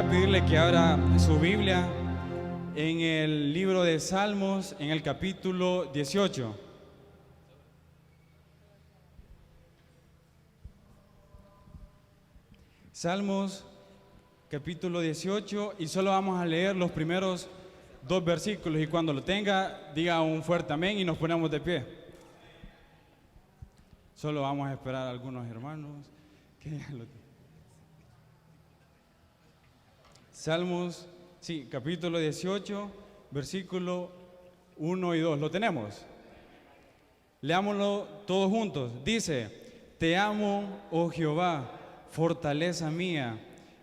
a pedirle que abra su Biblia en el libro de Salmos, en el capítulo 18. Salmos, capítulo 18, y solo vamos a leer los primeros 2 versículos, y cuando lo tenga, diga un fuerte amén y nos ponemos de pie. Solo vamos a esperar a algunos hermanos que ya lo tienen. Salmos, sí, capítulo 18, versículo 1 y 2. ¿Lo tenemos? Leámoslo todos juntos. Dice: Te amo, oh Jehová, fortaleza mía,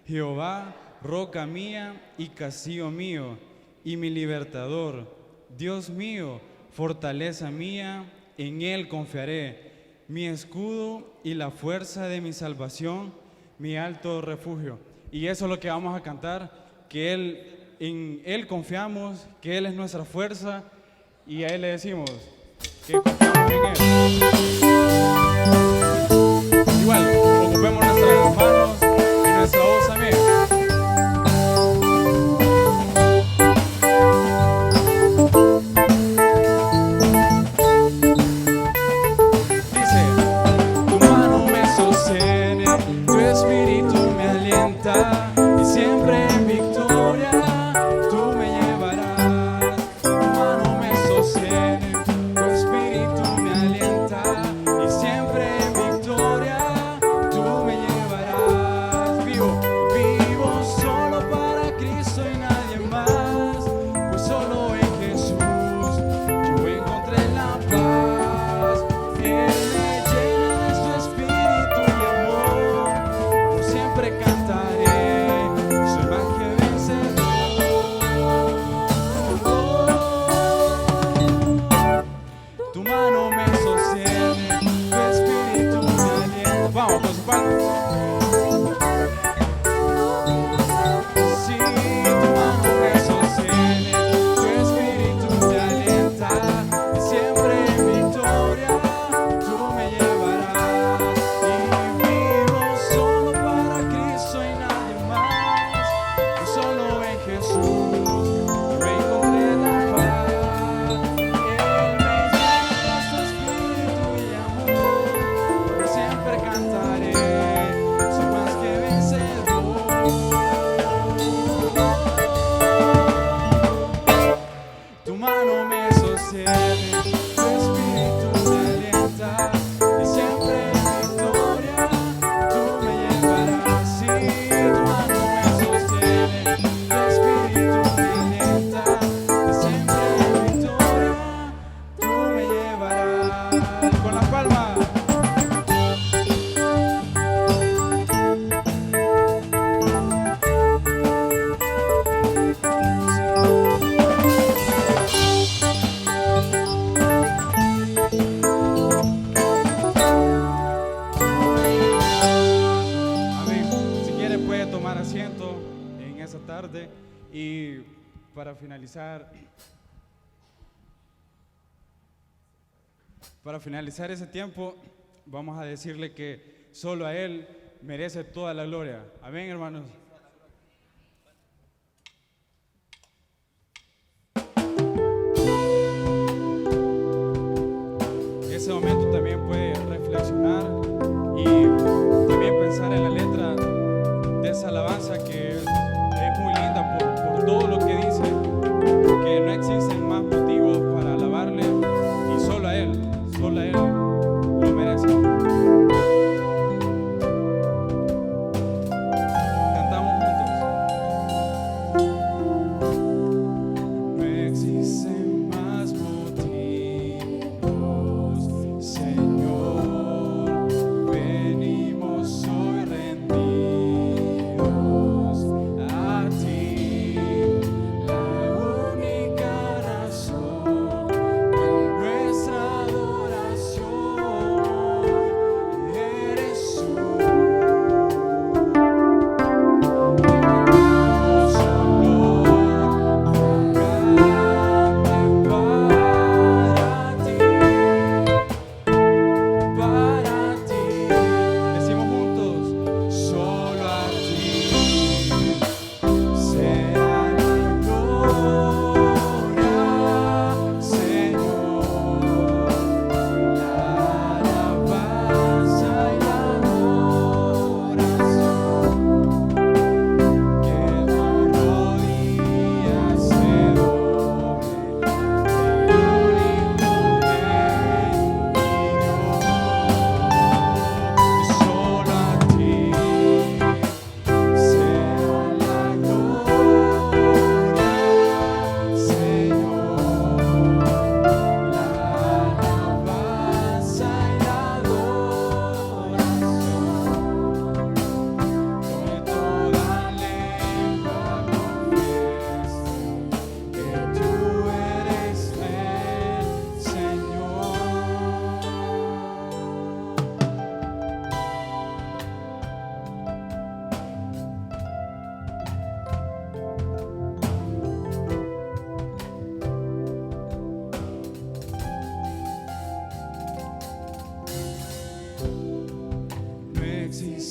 Jehová, roca mía y castillo mío, y mi libertador. Dios mío, fortaleza mía, en él confiaré, mi escudo y la fuerza de mi salvación, mi alto refugio. Y eso es lo que vamos a cantar, que en Él confiamos, que Él es nuestra fuerza, y a Él le decimos que confiamos en Él. Igual, ocupemos nuestras manos y nuestra voz también. Dice: Tu mano me sostiene, tu espíritu me alienta, y siempre en victoria tú me llevarás. Tu mano me sostiene, tu espíritu me alienta, y siempre en victoria tú me llevarás. Vivo solo para Cristo y nadie más, pues solo en Jesús yo encontré la paz. Él me llena de su espíritu y amor, por siempre cantaré, soy más que vencedor. Tu mano me sostiene, tu espíritu me alienta. Vamos con su palma. Sí, tu mano me sostiene, tu espíritu me alienta, y siempre en victoria tú me llevarás. Y vivo solo para Cristo y nadie más, pues solo en Jesús yo encontré la paz. Él me llena de su espíritu y amor, por siempre cantaré, soy más que vencedor. Tu mano me sostiene, tu espíritu me alienta, y siempre en victoria tú me llevarás. Sí, tu mano me sostiene, tu espíritu me alienta, y siempre en victoria tú me llevarás. Con las palmas. Amén. Si quiere puede tomar asiento en esa tarde, y para finalizar ese tiempo, vamos a decirle que solo a Él merece toda la gloria. Amén, hermanos. Ese momento también puede reflexionar y también pensar en la letra de esa alabanza, que es muy linda por todo lo que dice, que no existen más motivos para alabarle, y solo a Él lo merece. Cantamos juntos. No existen más motivos,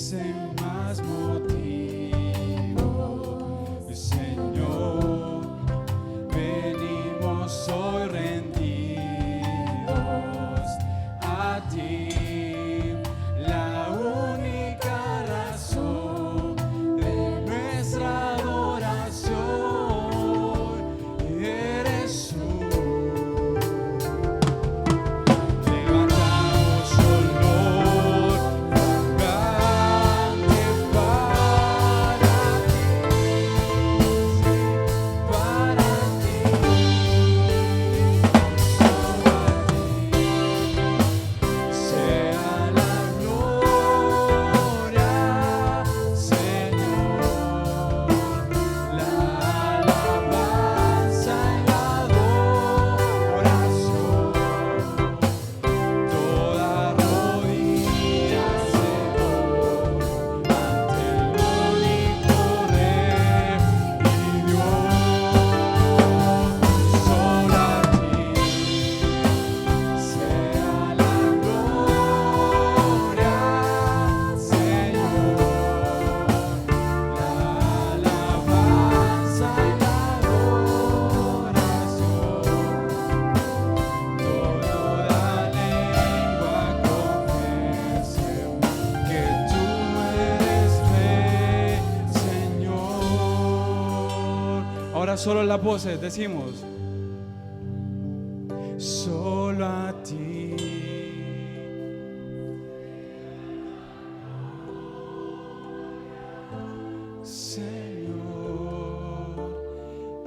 sin más motivo, Señor, venimos hoy rendidos a ti, la única razón de nuestra adoración eres tú. Levantamos olor fragante para ti, sea la gloria, Señor, la alabanza y la adoración. Toda rodilla se dobla ante el único Rey y Dios. Solo a ti sea la gloria, Señor, la alabanza y la adoración. Toda lengua confiese que tú eres Rey, Señor. Ahora solo las voces decimos: solo a ti. Señor,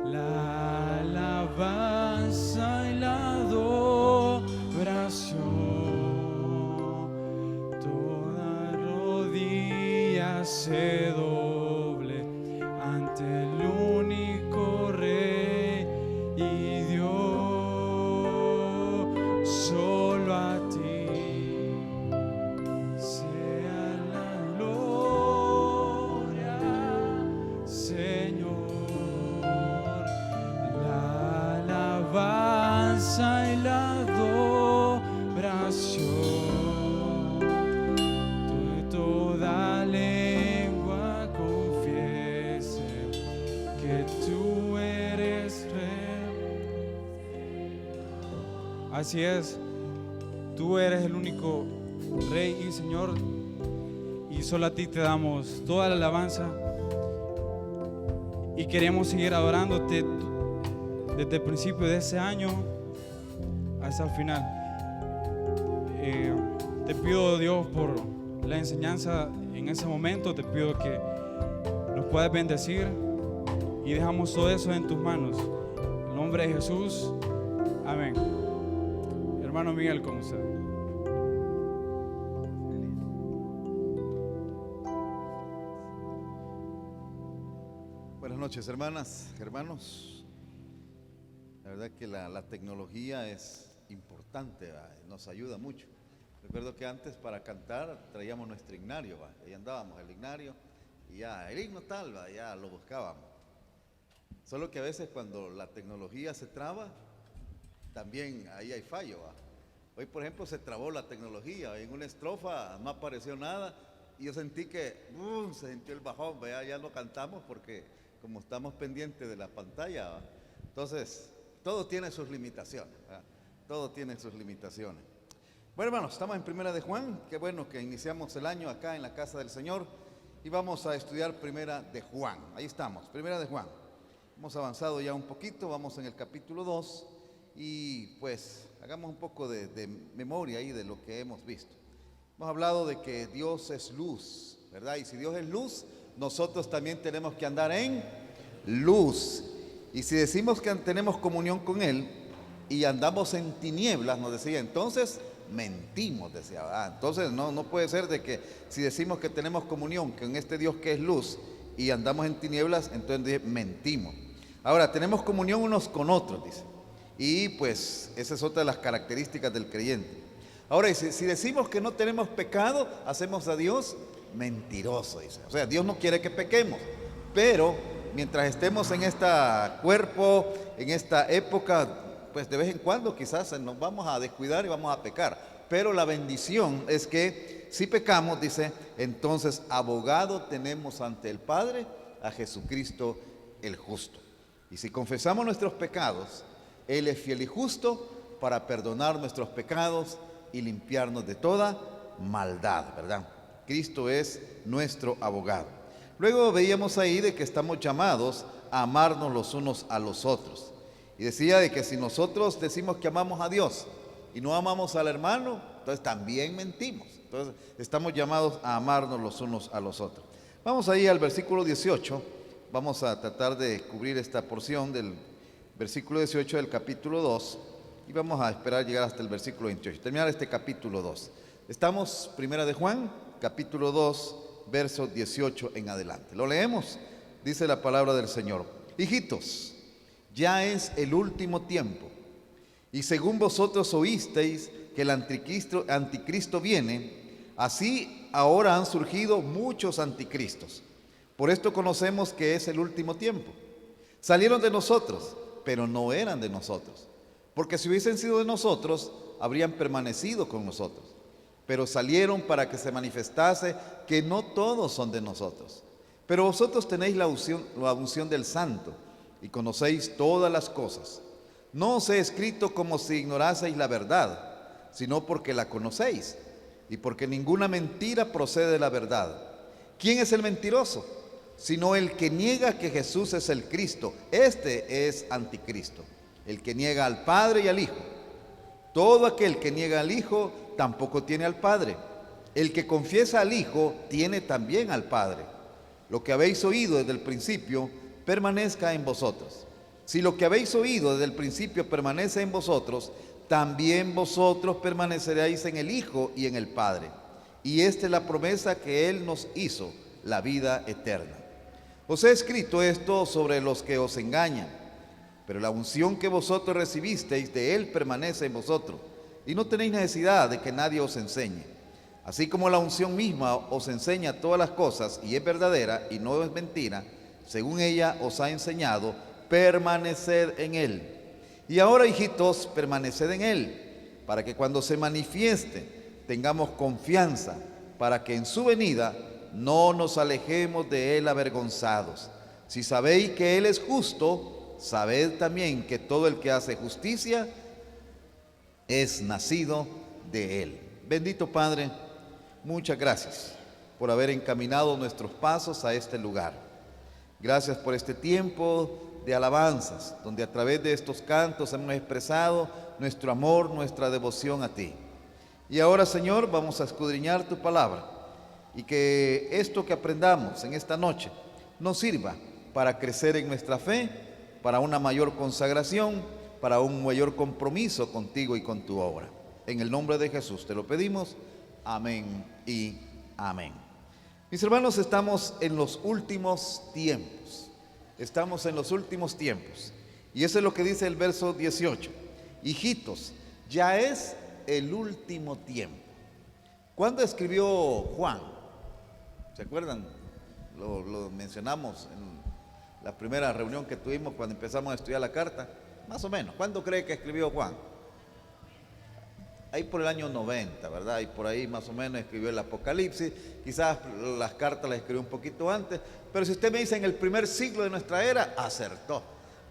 la alabanza y la adoración. Toda rodilla se doble ante el único Rey y Dios. Solo a ti sea la gloria, Señor, la alabanza y la adoración. Toda lengua confiese que tú eres Rey. Así es, tú eres el único Rey y Señor, y solo a ti te damos toda la alabanza y queremos seguir adorándote desde el principio de ese año hasta el final. Te pido, Dios, por la enseñanza en ese momento, te pido que nos puedas bendecir y dejamos todo eso en tus manos. En el nombre de Jesús, amén. Hermano Miguel, con usted. Buenas noches, hermanas, hermanos. La verdad que la tecnología es importante, ¿va? Nos ayuda mucho. Recuerdo que antes para cantar traíamos nuestro himnario, ¿va? Ahí andábamos, el himnario, y ya, el himno tal, ¿va? Ya lo buscábamos. Solo que a veces cuando la tecnología se traba, también ahí hay fallo, ¿va? Hoy, por ejemplo, se trabó la tecnología, en una estrofa no apareció nada, y yo sentí que se sintió el bajón, ¿va? Ya no cantamos porque como estamos pendientes de la pantalla, ¿va? Entonces, todo tiene sus limitaciones, ¿va? Todo tiene sus limitaciones. Bueno, hermanos, estamos en Primera de Juan. Qué bueno que iniciamos el año acá en la casa del Señor y vamos a estudiar Primera de Juan. Ahí estamos, Primera de Juan. Hemos avanzado ya un poquito, vamos en el capítulo 2 y pues hagamos un poco de memoria ahí de lo que hemos visto. Hemos hablado de que Dios es luz, ¿verdad? Y si Dios es luz, nosotros también tenemos que andar en luz. Y si decimos que tenemos comunión con Él y andamos en tinieblas, nos decía, entonces mentimos, decía. Entonces no puede ser de que si decimos que tenemos comunión con este Dios que es luz y andamos en tinieblas, entonces mentimos. Ahora, tenemos comunión unos con otros, dice. Y pues esa es otra de las características del creyente. Ahora, si decimos que no tenemos pecado, hacemos a Dios mentiroso, dice. O sea, Dios no quiere que pequemos, pero mientras estemos en este cuerpo, en esta época, pues de vez en cuando quizás nos vamos a descuidar y vamos a pecar. Pero la bendición es que si pecamos, dice, entonces abogado tenemos ante el Padre, a Jesucristo el justo. Y si confesamos nuestros pecados, Él es fiel y justo para perdonar nuestros pecados y limpiarnos de toda maldad, ¿verdad? Cristo es nuestro abogado. Luego veíamos ahí de que estamos llamados a amarnos los unos a los otros. Y decía de que si nosotros decimos que amamos a Dios y no amamos al hermano, entonces también mentimos. Entonces estamos llamados a amarnos los unos a los otros. Vamos ahí al versículo 18. Vamos a tratar de cubrir esta porción del versículo 18 del capítulo 2 y vamos a esperar llegar hasta el versículo 28, terminar este capítulo 2. Estamos, primera de Juan, capítulo 2, verso 18 en adelante. Lo leemos, dice la palabra del Señor. Hijitos, ya es el último tiempo, y según vosotros oísteis que el anticristo viene, así ahora han surgido muchos anticristos. Por esto conocemos que es el último tiempo. Salieron de nosotros, pero no eran de nosotros, porque si hubiesen sido de nosotros, habrían permanecido con nosotros. Pero salieron para que se manifestase que no todos son de nosotros. Pero vosotros tenéis la unción del Santo y conocéis todas las cosas. No os he escrito como si ignoraseis la verdad, sino porque la conocéis y porque ninguna mentira procede de la verdad. ¿Quién es el mentiroso? Sino el que niega que Jesús es el Cristo. Este es anticristo, el que niega al Padre y al Hijo. Todo aquel que niega al Hijo tampoco tiene al Padre. El que confiesa al Hijo tiene también al Padre. Lo que habéis oído desde el principio permanezca en vosotros. Si lo que habéis oído desde el principio permanece en vosotros, también vosotros permaneceréis en el Hijo y en el Padre. Y esta es la promesa que Él nos hizo, la vida eterna. Os he escrito esto sobre los que os engañan, pero la unción que vosotros recibisteis de Él permanece en vosotros, y no tenéis necesidad de que nadie os enseñe. Así como la unción misma os enseña todas las cosas, y es verdadera y no es mentira, según ella os ha enseñado, permaneced en Él. Y ahora, hijitos, permaneced en Él, para que cuando se manifieste tengamos confianza, para que en su venida no nos alejemos de Él avergonzados. Si sabéis que Él es justo, sabed también que todo el que hace justicia es nacido de Él. Bendito Padre, muchas gracias por haber encaminado nuestros pasos a este lugar. Gracias por este tiempo de alabanzas, donde a través de estos cantos hemos expresado nuestro amor, nuestra devoción a ti. Y ahora, Señor, vamos a escudriñar tu palabra, y que esto que aprendamos en esta noche nos sirva para crecer en nuestra fe, para una mayor consagración, para un mayor compromiso contigo y con tu obra. En el nombre de Jesús te lo pedimos. Amén y amén. Mis hermanos, estamos en los últimos tiempos. Estamos en los últimos tiempos. Y eso es lo que dice el verso 18. Hijitos, ya es el último tiempo. ¿Cuándo escribió Juan? ¿Se acuerdan? Lo mencionamos en la primera reunión que tuvimos cuando empezamos a estudiar la carta. Más o menos. ¿Cuándo cree que escribió Juan? Ahí por el año 90, ¿verdad? Y por ahí más o menos escribió el Apocalipsis. Quizás las cartas las escribió un poquito antes. Pero si usted me dice en el primer siglo de nuestra era, acertó.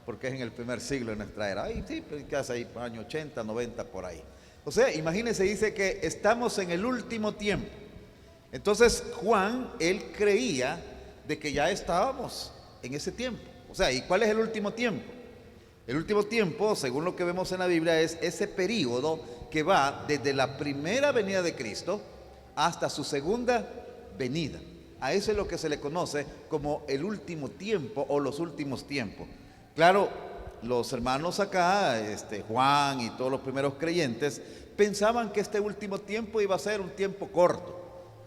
Porque es en el primer siglo de nuestra era. Ahí sí, pues, ¿qué hace ahí? Por el año 80, 90, por ahí. O sea, imagínense, dice que estamos en el último tiempo. Entonces Juan, él creía de que ya estábamos en ese tiempo. O sea, ¿y cuál es el último tiempo? El último tiempo, según lo que vemos en la Biblia, es ese periodo que va desde la primera venida de Cristo hasta su segunda venida. A eso es lo que se le conoce como el último tiempo o los últimos tiempos. Claro, los hermanos acá, Juan y todos los primeros creyentes, pensaban que este último tiempo iba a ser un tiempo corto,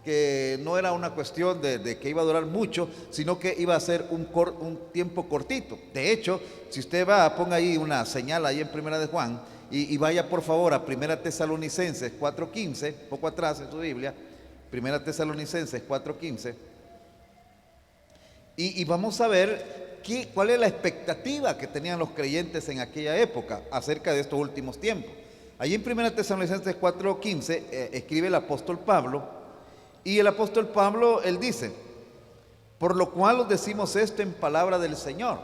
que no era una cuestión de que iba a durar mucho, sino que iba a ser un tiempo cortito. De hecho, si usted va, ponga ahí una señal ahí en Primera de Juan y vaya por favor a Primera Tesalonicenses 4:15, poco atrás en su Biblia, Primera Tesalonicenses 4:15, y vamos a ver cuál es la expectativa que tenían los creyentes en aquella época acerca de estos últimos tiempos. Allí en Primera Tesalonicenses 4:15 escribe el apóstol Pablo Y el apóstol Pablo, él dice, por lo cual os decimos esto en palabra del Señor,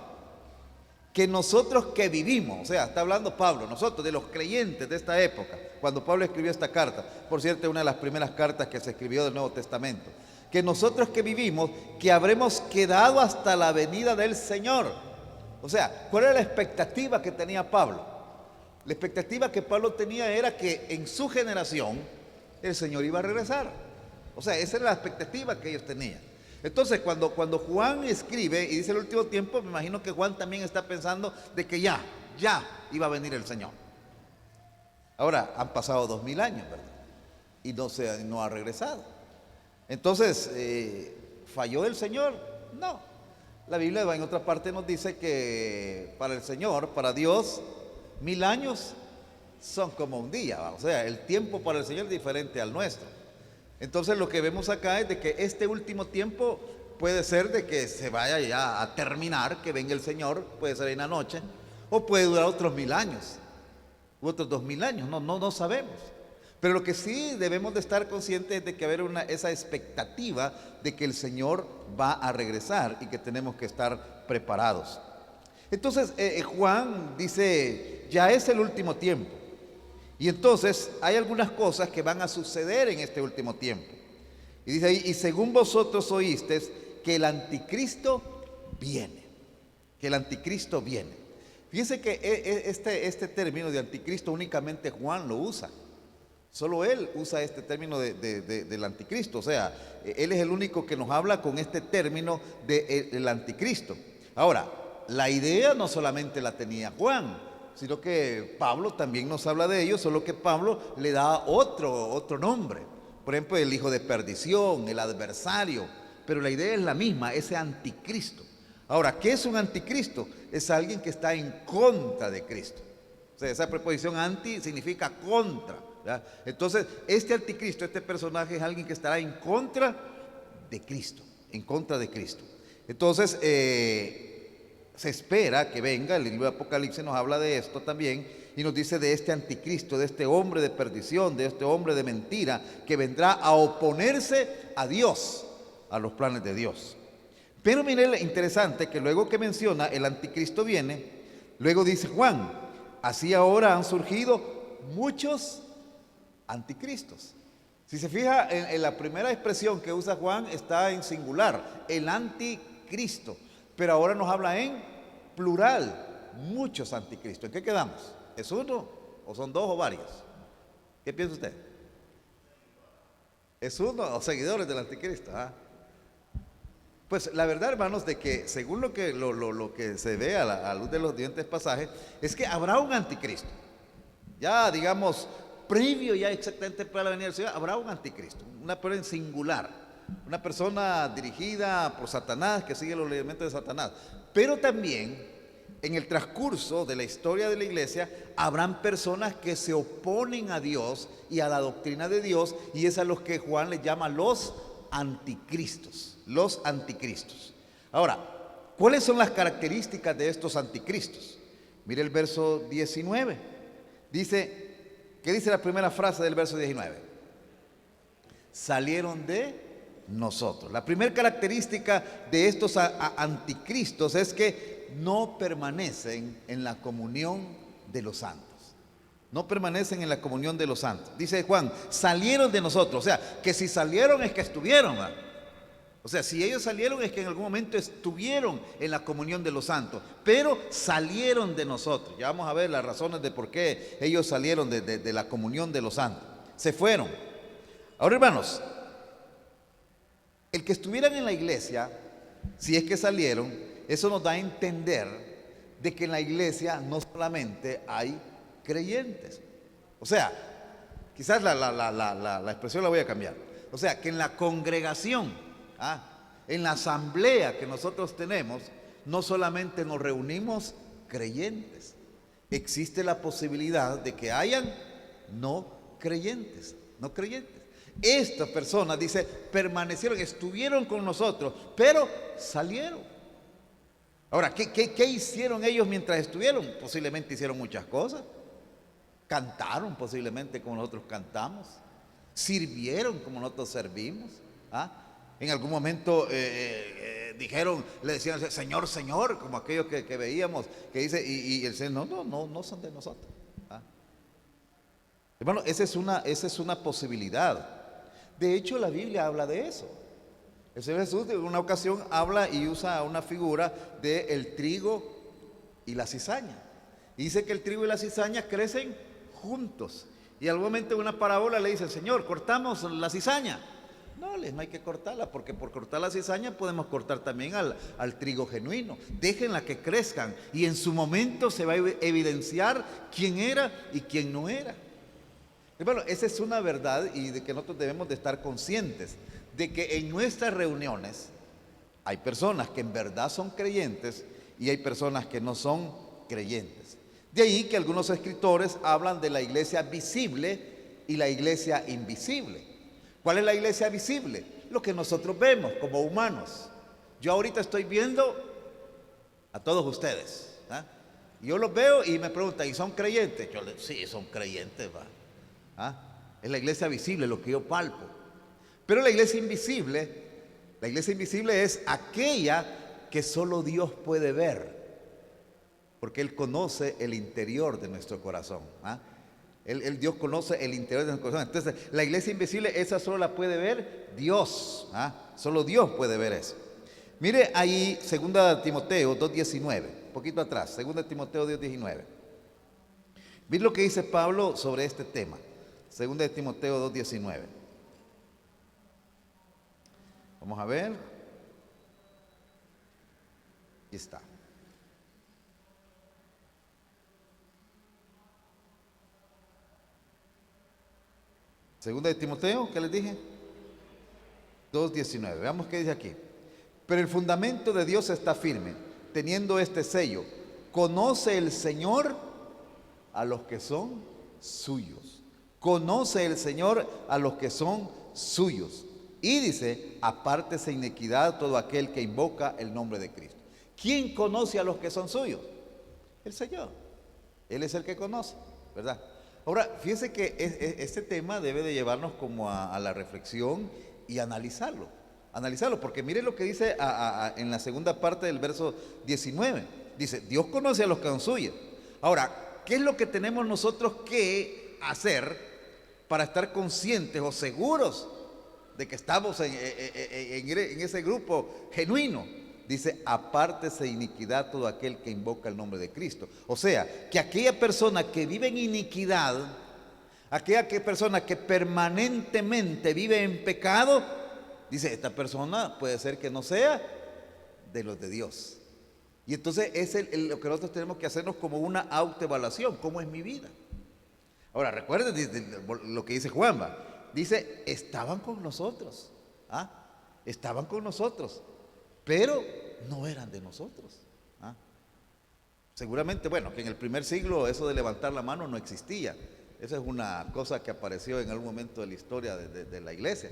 que nosotros que vivimos, o sea, está hablando Pablo, nosotros de los creyentes de esta época, cuando Pablo escribió esta carta, por cierto, es una de las primeras cartas que se escribió del Nuevo Testamento, que nosotros que vivimos, que habremos quedado hasta la venida del Señor. O sea, ¿cuál era la expectativa que tenía Pablo? La expectativa que Pablo tenía era que en su generación el Señor iba a regresar. O sea, esa era la expectativa que ellos tenían. Entonces, cuando Juan escribe y dice el último tiempo, me imagino que Juan también está pensando de que ya iba a venir el Señor. Ahora, han pasado 2000 años, ¿verdad? Y no ha regresado. Entonces, ¿falló el Señor? No. La Biblia en otra parte nos dice que para el Señor, para Dios, 1000 años son como un día. O sea, el tiempo para el Señor es diferente al nuestro. Entonces lo que vemos acá es de que este último tiempo puede ser de que se vaya ya a terminar, que venga el Señor, puede ser en la noche, o puede durar otros 1000 años, u otros 2000 años, no sabemos. Pero lo que sí debemos de estar conscientes es de que haber esa expectativa de que el Señor va a regresar y que tenemos que estar preparados. Entonces Juan dice, ya es el último tiempo. Y entonces hay algunas cosas que van a suceder en este último tiempo. Y dice ahí, y según vosotros oísteis que el anticristo viene. Que el anticristo viene. Fíjense que este término de anticristo únicamente Juan lo usa. Solo él usa este término del anticristo. O sea, él es el único que nos habla con este término del anticristo. Ahora, la idea no solamente la tenía Juan, sino que Pablo también nos habla de ello, solo que Pablo le da otro nombre. Por ejemplo, el hijo de perdición, el adversario. Pero la idea es la misma, ese anticristo. Ahora, ¿qué es un anticristo? Es alguien que está en contra de Cristo. O sea, esa preposición anti significa contra, ¿verdad? Entonces, este anticristo, este personaje es alguien que estará en contra de Cristo. En contra de Cristo. Entonces, se espera que venga, el libro de Apocalipsis nos habla de esto también, y nos dice de este anticristo, de este hombre de perdición, de este hombre de mentira, que vendrá a oponerse a Dios, a los planes de Dios. Pero miren, interesante que luego que menciona el anticristo viene, luego dice Juan, así ahora han surgido muchos anticristos. Si se fija en la primera expresión que usa Juan está en singular, el anticristo. Pero ahora nos habla en plural, muchos anticristos. ¿En qué quedamos? ¿Es uno o son dos o varios? ¿Qué piensa usted? ¿Es uno o seguidores del anticristo? ¿Ah? Pues la verdad, hermanos, de que según lo que se ve a la luz de los diferentes pasajes, es que habrá un anticristo. Ya digamos, previo ya exactamente para la venida del Señor, habrá un anticristo, una persona en singular. Una persona dirigida por Satanás, que sigue los lineamientos de Satanás. Pero también, en el transcurso de la historia de la iglesia, habrán personas que se oponen a Dios y a la doctrina de Dios, y es a los que Juan les llama los anticristos. Los anticristos. Ahora, ¿cuáles son las características de estos anticristos? Mire el verso 19. Dice, ¿qué dice la primera frase del verso 19? Salieron de nosotros. La primera característica de estos anticristos es que no permanecen en la comunión de los santos. No permanecen en la comunión de los santos. Dice Juan, salieron de nosotros. O sea, que si salieron es que estuvieron, ¿verdad? O sea, si ellos salieron es que en algún momento estuvieron en la comunión de los santos, pero salieron de nosotros. Ya vamos a ver las razones de por qué ellos salieron de la comunión de los santos. Se fueron. Ahora, hermanos, el que estuvieran en la iglesia, si es que salieron, eso nos da a entender de que en la iglesia no solamente hay creyentes. O sea, quizás la expresión la voy a cambiar. O sea, que en la congregación, en la asamblea que nosotros tenemos, no solamente nos reunimos creyentes, existe la posibilidad de que hayan no creyentes. Estas personas, dice, permanecieron, estuvieron con nosotros, pero salieron. Ahora, ¿qué hicieron ellos mientras estuvieron? Posiblemente hicieron muchas cosas. Cantaron posiblemente como nosotros cantamos. Sirvieron como nosotros servimos. ¿Ah? En algún momento dijeron, le decían, Señor, Señor, como aquellos que veíamos, que dice, y el Señor, no son de nosotros. ¿Ah? Hermano, esa es una posibilidad. De hecho, la Biblia habla de eso. El Señor Jesús en una ocasión habla y usa una figura del trigo y la cizaña. Y dice que el trigo y la cizaña crecen juntos. Y al momento en una parábola le dice, Señor, cortamos la cizaña. No hay que cortarla, porque por cortar la cizaña podemos cortar también al trigo genuino. Déjenla que crezcan y en su momento se va a evidenciar quién era y quién no era. Bueno, esa es una verdad y de que nosotros debemos de estar conscientes de que en nuestras reuniones hay personas que en verdad son creyentes y hay personas que no son creyentes. De ahí que algunos escritores hablan de la iglesia visible y la iglesia invisible. ¿Cuál es la iglesia visible? Lo que nosotros vemos como humanos. Yo ahorita estoy viendo a todos ustedes, ¿ah? Yo los veo y me preguntan, ¿y son creyentes? Yo les digo, sí, son creyentes, va. ¿Ah? Es la iglesia visible, lo que yo palpo. Pero la iglesia invisible es aquella que solo Dios puede ver, porque Él conoce el interior de nuestro corazón. ¿Ah? Dios conoce el interior de nuestro corazón. Entonces, la iglesia invisible, esa solo la puede ver Dios. ¿Ah? Solo Dios puede ver eso. Mire ahí 2 Timoteo 2:19, un poquito atrás, 2 Timoteo 2:19. Mire lo que dice Pablo sobre este tema. 2 Timoteo 2:19. Vamos a ver. Aquí está. Segunda de Timoteo, ¿qué les dije? 2:19. Veamos qué dice aquí. Pero el fundamento de Dios está firme, teniendo este sello. Conoce el Señor a los que son suyos. Conoce el Señor a los que son suyos. Y dice, apártese iniquidad todo aquel que invoca el nombre de Cristo. ¿Quién conoce a los que son suyos? El Señor. Él es el que conoce, ¿verdad? Ahora, fíjense que este tema debe de llevarnos como a la reflexión y analizarlo. Analizarlo, porque mire lo que dice en la segunda parte del verso 19. Dice, Dios conoce a los que son suyos. Ahora, ¿qué es lo que tenemos nosotros que hacer para estar conscientes o seguros de que estamos en ese grupo genuino? Dice, apártese de iniquidad todo aquel que invoca el nombre de Cristo. O sea, que aquella persona que vive en iniquidad, aquella persona que permanentemente vive en pecado, dice, esta persona puede ser que no sea de los de Dios. Y entonces es lo que nosotros tenemos que hacernos como una autoevaluación. ¿Cómo es mi vida? Ahora, recuerden lo que dice Juan, ¿va? Dice, estaban con nosotros. ¿Ah? Estaban con nosotros, pero no eran de nosotros. ¿Ah? Seguramente, bueno, que en el primer siglo eso de levantar la mano no existía. Esa es una cosa que apareció en algún momento de la historia de la iglesia.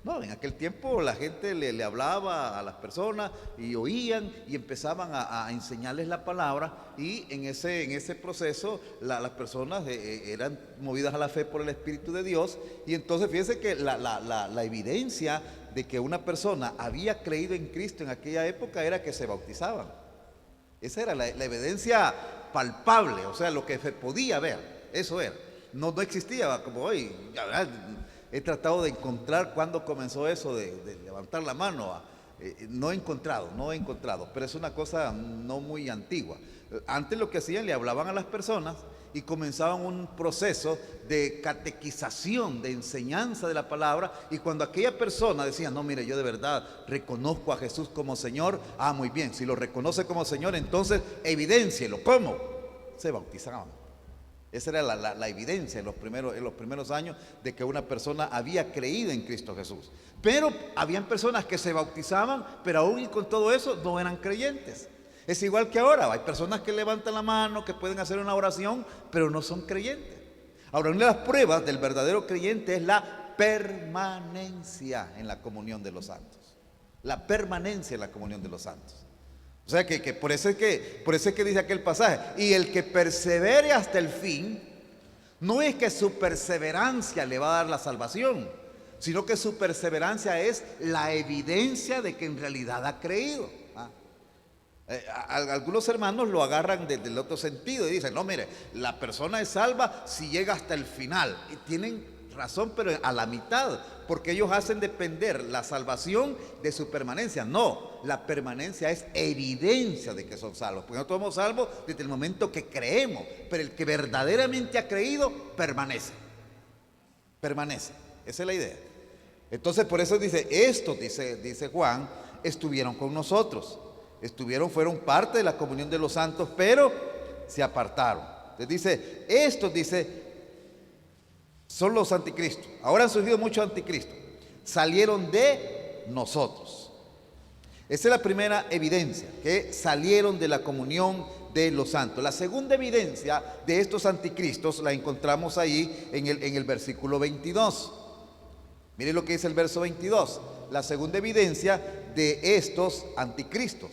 No, en aquel tiempo la gente le hablaba a las personas y oían y empezaban a enseñarles la palabra, y en ese proceso las personas eran movidas a la fe por el Espíritu de Dios. Y entonces fíjense que la evidencia de que una persona había creído en Cristo en aquella época era que se bautizaban. Esa era la evidencia palpable, o sea, lo que se podía ver, eso era. No existía como hoy. He tratado de encontrar cuándo comenzó eso de levantar la mano. No he encontrado, pero es una cosa no muy antigua. Antes lo que hacían, le hablaban a las personas y comenzaban un proceso de catequización, de enseñanza de la palabra, y cuando aquella persona decía, no, mire, yo de verdad reconozco a Jesús como Señor, muy bien, si lo reconoce como Señor, entonces evidéncielo. ¿Cómo? Se bautizaban. Esa era la evidencia en los primeros años de que una persona había creído en Cristo Jesús. Pero habían personas que se bautizaban, pero aún y con todo eso no eran creyentes. Es igual que ahora, hay personas que levantan la mano, que pueden hacer una oración, pero no son creyentes. Ahora, una de las pruebas del verdadero creyente es la permanencia en la comunión de los santos. La permanencia en la comunión de los santos. O sea que por eso es que dice aquel pasaje, y el que persevere hasta el fin, no es que su perseverancia le va a dar la salvación, sino que su perseverancia es la evidencia de que en realidad ha creído. Algunos hermanos lo agarran desde el otro sentido y dicen, no, mire, la persona es salva si llega hasta el final. Y tienen razón, pero a la mitad, porque ellos hacen depender la salvación de su permanencia. No, la permanencia es evidencia de que son salvos, porque nosotros somos salvos desde el momento que creemos, pero el que verdaderamente ha creído permanece. Permanece, esa es la idea. Entonces por eso dice, estos, dice Juan, estuvieron con nosotros. Fueron parte de la comunión de los santos, pero se apartaron. Entonces dice, estos, son los anticristos. Ahora han surgido muchos anticristos. Salieron de nosotros. Esa es la primera evidencia, que salieron de la comunión de los santos. La segunda evidencia de estos anticristos la encontramos ahí en el versículo 22. Miren lo que dice el verso 22. La segunda evidencia de estos anticristos.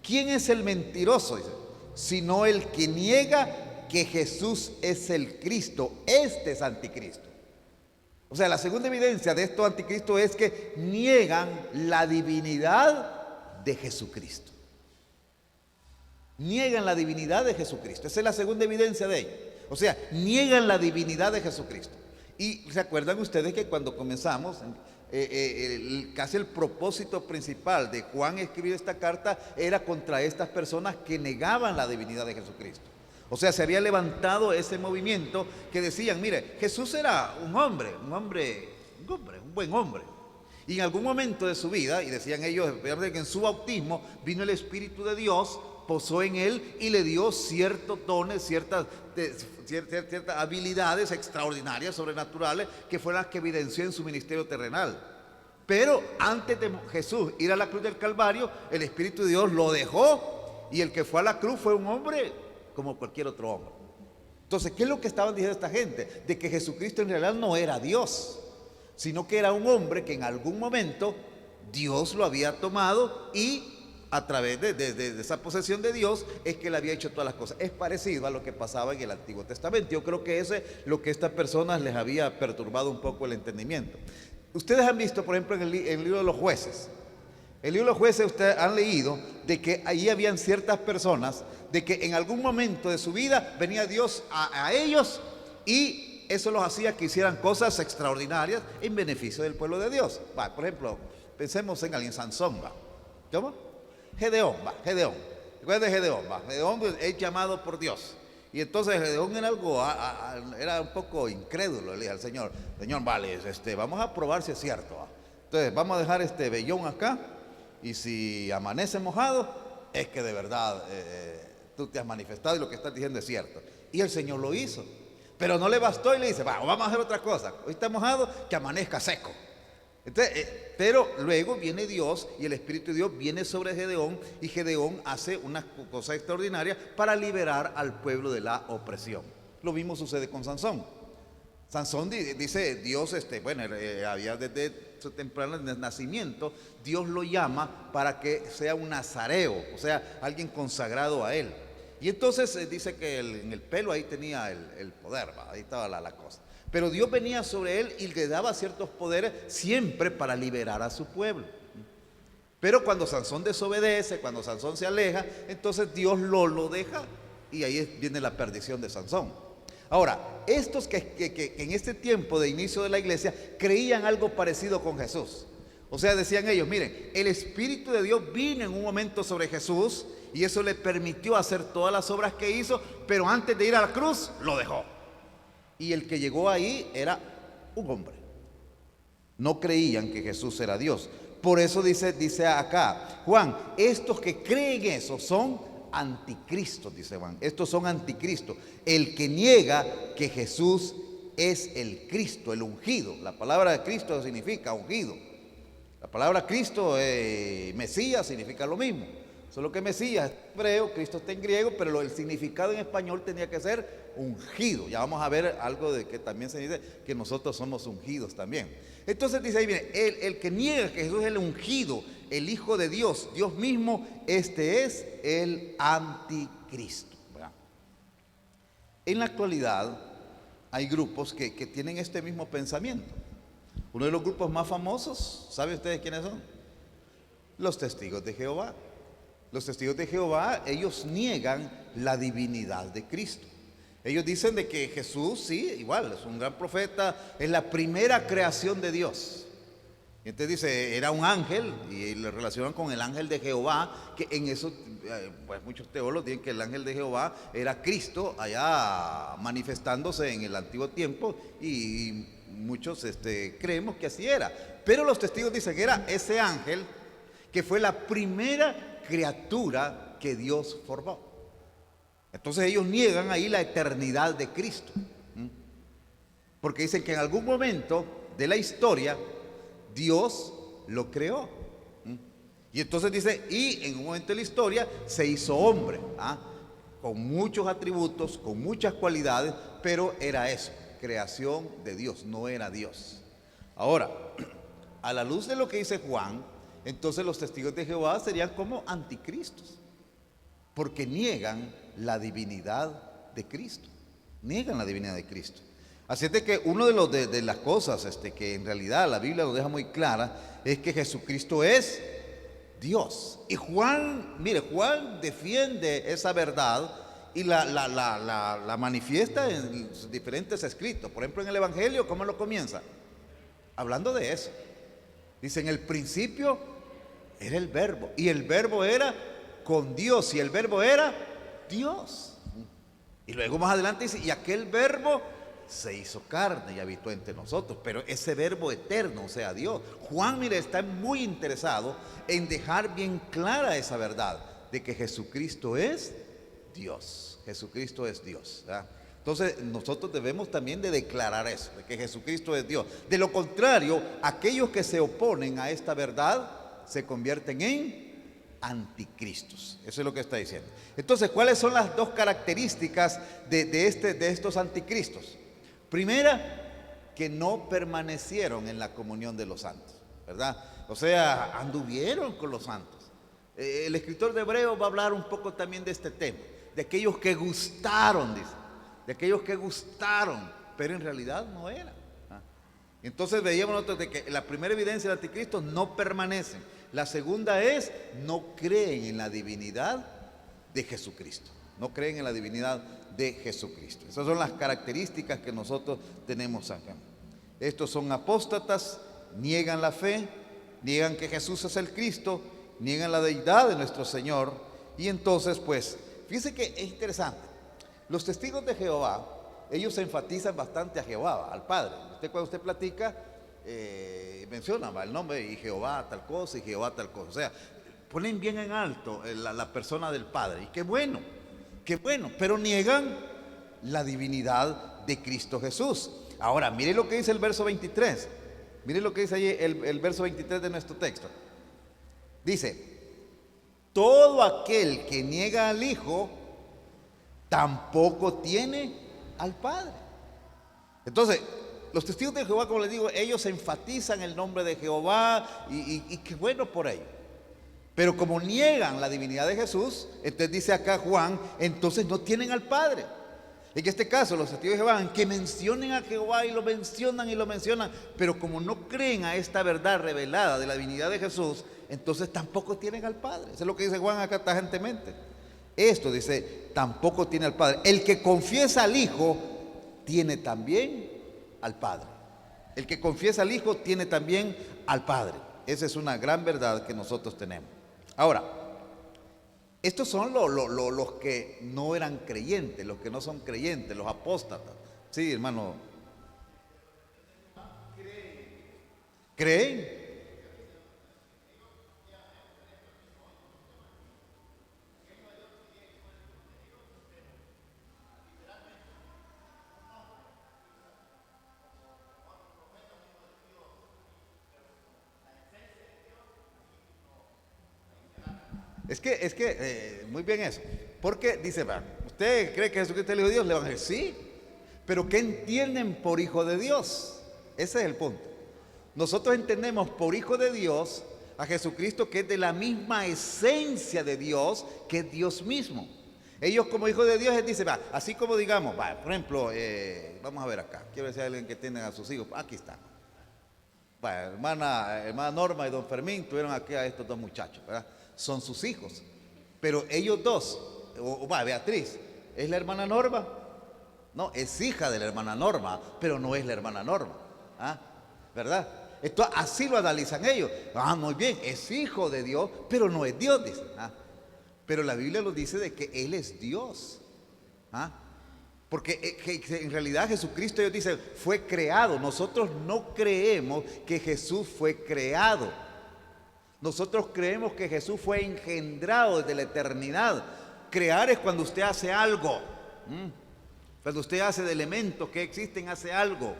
¿Quién es el mentiroso? Dice, sino el que niega que Jesús es el Cristo. Este es anticristo. O sea, la segunda evidencia de estos anticristos es que niegan la divinidad de Jesucristo. Niegan la divinidad de Jesucristo. Esa es la segunda evidencia de ellos. O sea, niegan la divinidad de Jesucristo. Y se acuerdan ustedes que cuando comenzamos, casi el propósito principal de Juan escribir esta carta era contra estas personas que negaban la divinidad de Jesucristo. O sea, se había levantado ese movimiento que decían, mire, Jesús era un buen hombre. Y en algún momento de su vida, y decían ellos, que en su bautismo vino el Espíritu de Dios, posó en él y le dio ciertos dones, ciertas habilidades extraordinarias, sobrenaturales, que fueron las que evidenció en su ministerio terrenal. Pero antes de Jesús ir a la cruz del Calvario, el Espíritu de Dios lo dejó, y el que fue a la cruz fue un hombre como cualquier otro hombre. Entonces, ¿qué es lo que estaban diciendo esta gente? De que Jesucristo en realidad no era Dios, sino que era un hombre que en algún momento Dios lo había tomado, y a través de esa posesión de Dios es que él había hecho todas las cosas. Es parecido a lo que pasaba en el Antiguo Testamento. Yo creo que eso es lo que a estas personas les había perturbado un poco el entendimiento. Ustedes han visto, por ejemplo, en el libro de los jueces. El libro de los jueces, ustedes han leído de que ahí habían ciertas personas, de que en algún momento de su vida venía Dios a ellos, y eso los hacía que hicieran cosas extraordinarias en beneficio del pueblo de Dios. Por ejemplo, pensemos en alguien, Sansón. ¿Cómo? Gedeón. Recuerden de Gedeón. Gedeón es llamado por Dios. Y entonces Gedeón era un poco incrédulo. Le dije al Señor, vale, vamos a probar si es cierto. Entonces vamos a dejar este vellón acá, y si amanece mojado, es que de verdad tú te has manifestado y lo que estás diciendo es cierto. Y el Señor lo hizo. Pero no le bastó y le dice, vamos a hacer otra cosa. Hoy está mojado, que amanezca seco. Entonces, pero luego viene Dios, y el Espíritu de Dios viene sobre Gedeón, y Gedeón hace una cosa extraordinaria para liberar al pueblo de la opresión. Lo mismo sucede con Sansón. Sansón dice Dios, había desde su temprano nacimiento, Dios lo llama para que sea un nazareo, o sea, alguien consagrado a él. Y entonces dice que en el pelo ahí tenía el poder, ahí estaba la cosa. Pero Dios venía sobre él y le daba ciertos poderes siempre para liberar a su pueblo. Pero cuando Sansón desobedece, cuando Sansón se aleja, entonces Dios lo deja, y ahí viene la perdición de Sansón. Ahora, estos que en este tiempo de inicio de la iglesia creían algo parecido con Jesús. O sea, decían ellos, miren, el Espíritu de Dios vino en un momento sobre Jesús, y eso le permitió hacer todas las obras que hizo, pero antes de ir a la cruz lo dejó. Y el que llegó ahí era un hombre. No creían que Jesús era Dios. Por eso dice acá Juan, estos que creen eso son anticristos, dice Juan. Estos son anticristos. El que niega que Jesús es el Cristo, el ungido. La palabra de Cristo significa ungido. La palabra Cristo, Mesías, significa lo mismo. Solo que Mesías es hebreo, Cristo está en griego, pero el significado en español tenía que ser ungido. Ya vamos a ver algo de que también se dice que nosotros somos ungidos también. Entonces dice ahí, mire, el que niega que Jesús es el ungido, el Hijo de Dios, Dios mismo, este es el anticristo. ¿Verdad? En la actualidad hay grupos que tienen este mismo pensamiento. Uno de los grupos más famosos, ¿saben ustedes quiénes son? Los testigos de Jehová. Los testigos de Jehová, ellos niegan la divinidad de Cristo. Ellos dicen de que Jesús, sí, igual, es un gran profeta, es la primera creación de Dios. Y entonces dice, era un ángel, y le relacionan con el ángel de Jehová, que en eso, pues muchos teólogos dicen que el ángel de Jehová era Cristo allá manifestándose en el antiguo tiempo, y muchos creemos que así era. Pero los testigos dicen que era ese ángel que fue la primera criatura que Dios formó. Entonces ellos niegan ahí la eternidad de Cristo, porque dicen que en algún momento de la historia Dios lo creó. Y entonces dice, y en un momento de la historia se hizo hombre, con muchos atributos, con muchas cualidades, pero era eso, creación de Dios, no era Dios. Ahora, a la luz de lo que dice Juan, entonces los testigos de Jehová serían como anticristos, porque niegan la divinidad de Cristo, niegan la divinidad de Cristo. Así es de que una de las cosas que en realidad la Biblia lo deja muy clara es que Jesucristo es Dios. Y Juan, mire, Juan defiende esa verdad y la manifiesta en diferentes escritos. Por ejemplo, en el Evangelio, ¿cómo lo comienza? Hablando de eso. Dice, en el principio era el verbo, y el verbo era con Dios, y el verbo era Dios. Y luego más adelante dice, y aquel verbo se hizo carne y habitó entre nosotros, pero ese verbo eterno, o sea, Dios. Juan, mire, está muy interesado en dejar bien clara esa verdad de que Jesucristo es Dios. Jesucristo es Dios, ¿verdad? Entonces nosotros debemos también de declarar eso, de que Jesucristo es Dios. De lo contrario, aquellos que se oponen a esta verdad se convierten en anticristos. Eso es lo que está diciendo. Entonces, ¿cuáles son las dos características de estos anticristos? Primera, que no permanecieron en la comunión de los santos, ¿verdad? O sea, anduvieron con los santos. El escritor de Hebreos va a hablar un poco también de este tema, de aquellos que gustaron, dice, de aquellos que gustaron, pero en realidad no eran. Entonces veíamos nosotros de que la primera evidencia del anticristo no permanecen. La segunda es, no creen en la divinidad de Jesucristo. No creen en la divinidad de Jesucristo. Esas son las características que nosotros tenemos acá. Estos son apóstatas, niegan la fe, niegan que Jesús es el Cristo, niegan la deidad de nuestro Señor. Y entonces, pues, fíjense que es interesante. Los testigos de Jehová, ellos enfatizan bastante a Jehová, al Padre. Cuando usted platica, menciona el nombre y Jehová tal cosa y Jehová tal cosa. O sea, ponen bien en alto la persona del Padre. Y qué bueno, pero niegan la divinidad de Cristo Jesús. Ahora, mire lo que dice el verso 23. Mire lo que dice allí el verso 23 de nuestro texto. Dice, todo aquel que niega al Hijo, tampoco tiene al Padre. Entonces, los testigos de Jehová, como les digo, ellos enfatizan el nombre de Jehová y qué bueno por ello. Pero como niegan la divinidad de Jesús, entonces dice acá Juan, entonces no tienen al Padre. En este caso, los testigos de Jehová, que mencionen a Jehová y lo mencionan, pero como no creen a esta verdad revelada de la divinidad de Jesús, entonces tampoco tienen al Padre. Eso es lo que dice Juan acá tajantemente. Esto dice, tampoco tiene al Padre. El que confiesa al Hijo, tiene también al Padre. El que confiesa al Hijo, tiene también al Padre. Esa es una gran verdad que nosotros tenemos. Ahora, estos son los que no eran creyentes, los que no son creyentes, los apóstatas. Sí, hermano. ¿Creen? Es que muy bien eso. Porque dice, ¿usted cree que Jesucristo es el Hijo de Dios? Le van a decir, sí. Pero ¿qué entienden por Hijo de Dios? Ese es el punto. Nosotros entendemos por Hijo de Dios a Jesucristo, que es de la misma esencia de Dios, que es Dios mismo. Ellos como Hijo de Dios, dicen, así como digamos, por ejemplo, vamos a ver acá. Quiero decir a alguien que tiene a sus hijos. Aquí está. Bueno, hermana Norma y don Fermín tuvieron aquí a estos dos muchachos, ¿verdad? Son sus hijos. Pero ellos dos, Beatriz, ¿es la hermana Norma? No, es hija de la hermana Norma, pero no es la hermana Norma. ¿Ah? ¿Verdad? Esto así lo analizan ellos. Muy bien, es hijo de Dios, pero no es Dios, dice. ¿Ah? Pero la Biblia nos dice de que Él es Dios. ¿Ah? Porque en realidad Jesucristo, ellos dicen, fue creado. Nosotros no creemos que Jesús fue creado. Nosotros creemos que Jesús fue engendrado desde la eternidad. Crear es cuando usted hace algo. Cuando usted hace de elementos que existen, hace algo.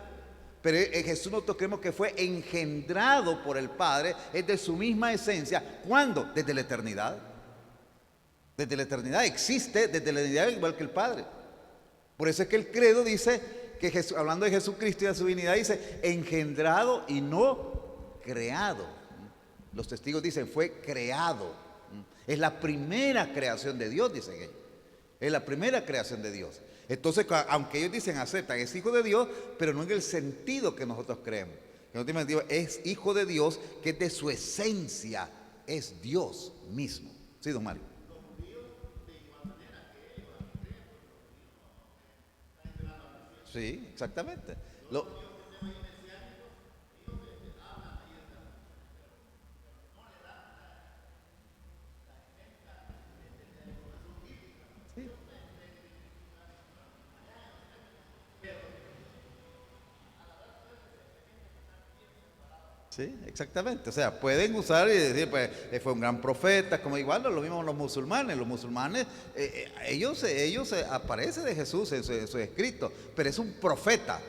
Pero en Jesús nosotros creemos que fue engendrado por el Padre, es de su misma esencia. ¿Cuándo? Desde la eternidad. Desde la eternidad existe, desde la eternidad igual que el Padre. Por eso es que el credo dice que Jesús, hablando de Jesucristo y de su divinidad, dice engendrado y no creado. Los testigos dicen fue creado. Es la primera creación de Dios, dicen ellos. Es la primera creación de Dios. Entonces, aunque ellos dicen aceptan, es hijo de Dios, pero no en el sentido que nosotros creemos. En última sentido, es hijo de Dios, que de su esencia es Dios mismo. Sí, don Mario. Sí, exactamente. Sí, exactamente. O sea, pueden usar y decir, pues, fue un gran profeta, como igual lo mismo los musulmanes. Los musulmanes, ellos aparece de Jesús en su escrito, pero es un profeta.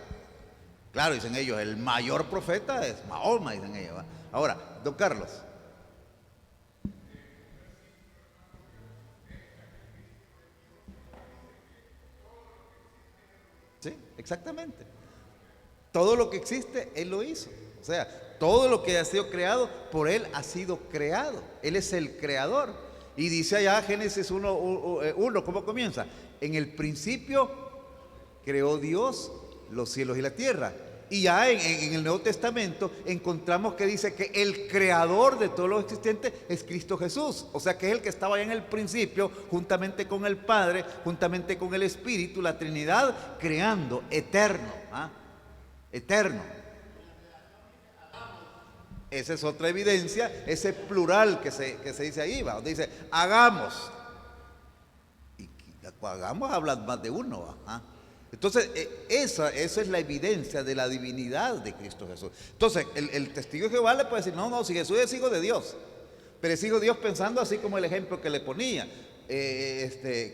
Claro, dicen ellos, el mayor profeta es Mahoma, dicen ellos. ¿Va? Ahora, don Carlos. Sí, exactamente. Todo lo que existe, Él lo hizo. O sea, todo lo que ha sido creado, por Él ha sido creado. Él es el creador. Y dice allá Génesis 1, ¿cómo comienza? En el principio creó Dios los cielos y la tierra. Y ya en el Nuevo Testamento encontramos que dice que el creador de todo lo existente es Cristo Jesús. O sea que es el que estaba allá en el principio, juntamente con el Padre, juntamente con el Espíritu, la Trinidad, creando, eterno. Eterno. Esa es otra evidencia, ese plural que se dice ahí, donde dice, hagamos. Y hagamos habla más de uno. Entonces, esa es la evidencia de la divinidad de Cristo Jesús. Entonces, el testigo de Jehová le puede decir, no, si Jesús es hijo de Dios, pero es hijo de Dios pensando así como el ejemplo que le ponía.